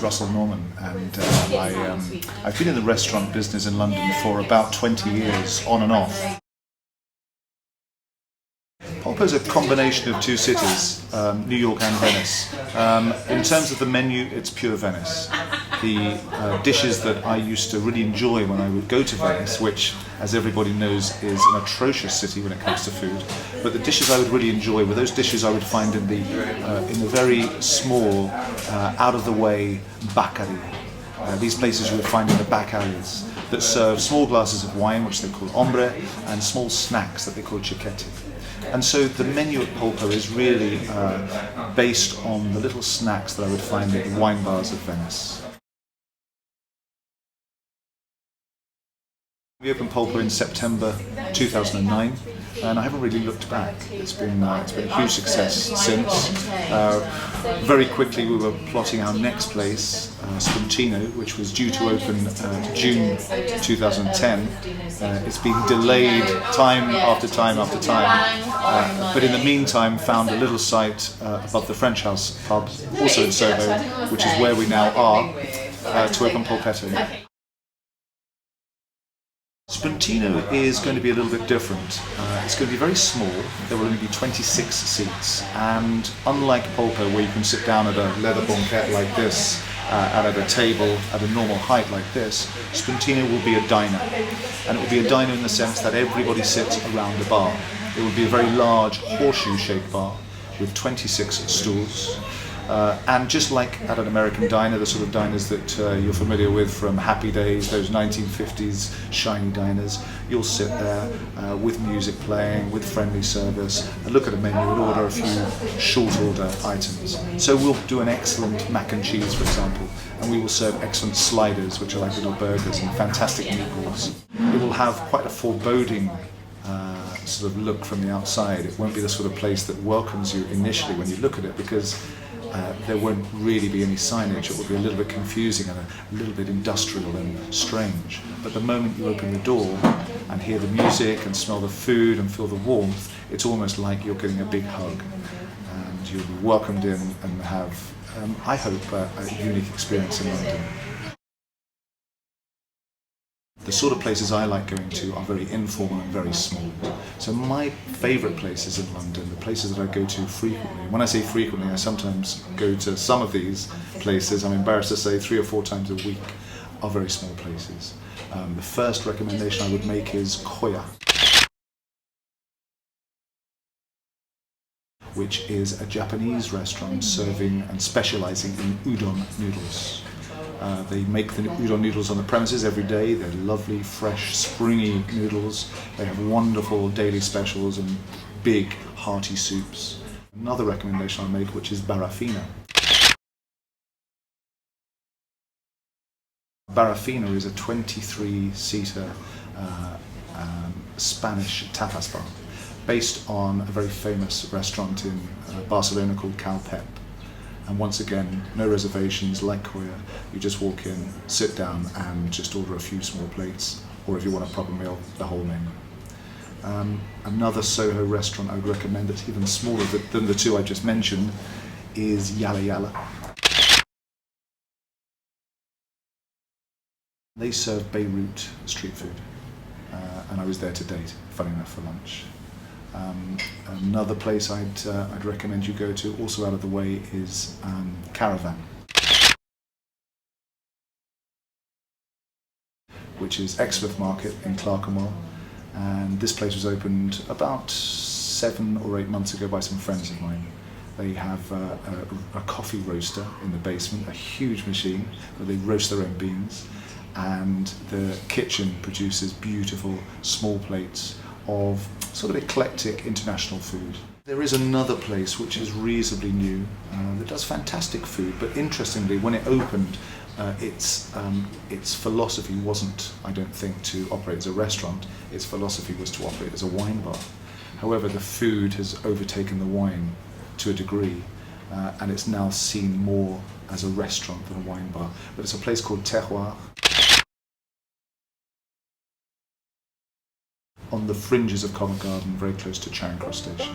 Russell Norman, and I've been in the restaurant business in London for about 20 years, on and off. Polpo is a combination of two cities, New York and Venice. In terms of the menu, it's pure Venice. The dishes that I used to really enjoy when I would go to Venice, which, as everybody knows, is an atrocious city when it comes to food, but the dishes I would really enjoy were those dishes I would find in the very small, out-of-the-way baccari. These places you would find in the back alleys that serve small glasses of wine, which they call ombre, and small snacks that they call cicchetti. And so the menu at Polpo is really based on the little snacks that I would find at the wine bars of Venice. We opened Polpo in September 2009, and I haven't really looked back. It's been a huge success since. Very quickly we were plotting our next place, Spuntino, which was due to open June 2010. It's been delayed time after time after time, but in the meantime found a little site above the French House pub, also in Soho, which is where we now are, to open Polpetto. Spuntino is going to be a little bit different. It's going to be very small. There will only be 26 seats, and unlike Polpo, where you can sit down at a leather banquette like this and at a table at a normal height like this, Spuntino will be a diner. And it will be a diner in the sense that everybody sits around a bar. It will be a very large horseshoe-shaped bar with 26 stools. And just like at an American diner, the sort of diners that you're familiar with from Happy Days, those 1950s shiny diners, you'll sit there with music playing, with friendly service, and look at a menu and order a few short order items. So we'll do an excellent mac and cheese, for example, and we will serve excellent sliders, which are like little burgers, and fantastic meatballs. It will have quite a foreboding sort of look from the outside. It won't be the sort of place that welcomes you initially when you look at it, because there won't really be any signage. It will be a little bit confusing and a little bit industrial and strange. But the moment you open the door and hear the music and smell the food and feel the warmth, it's almost like you're getting a big hug. And you'll be welcomed in and have, I hope, a unique experience in London. The sort of places I like going to are very informal and very small. So my favourite places in London, the places that I go to frequently, when I say frequently, I sometimes go to some of these places, I'm embarrassed to say 3 or 4 times a week, are very small places. The first recommendation I would make is Koya, which is a Japanese restaurant serving and specialising in udon noodles. They make the udon noodles on the premises every day. They're lovely, fresh, springy noodles. They have wonderful daily specials and big, hearty soups. Another recommendation I'll make, which is Barrafina. Barrafina is a 23-seater Spanish tapas bar based on a very famous restaurant in Barcelona called Calpep. And once again, no reservations, like Koya. You just walk in, sit down, and just order a few small plates, or if you want a proper meal, the whole menu. Another Soho restaurant I would recommend that's even smaller than the two I just mentioned is Yalla Yalla. They serve Beirut street food, and I was there to date, funny enough, for lunch. Another place I'd recommend you go to, also out of the way, is Caravan, which is Exmouth Market in Clerkenwell, and this place was opened about 7 or 8 months ago by some friends of mine. They have a coffee roaster in the basement, a huge machine where they roast their own beans, and the kitchen produces beautiful small plates of sort of eclectic international food. There is another place which is reasonably new that does fantastic food, but interestingly, when it opened, its philosophy wasn't, I don't think, to operate as a restaurant. Its philosophy was to operate as a wine bar. However, the food has overtaken the wine to a degree, and it's now seen more as a restaurant than a wine bar. But it's a place called Terroirs, on the fringes of Covent Garden, very close to Charing Cross Station.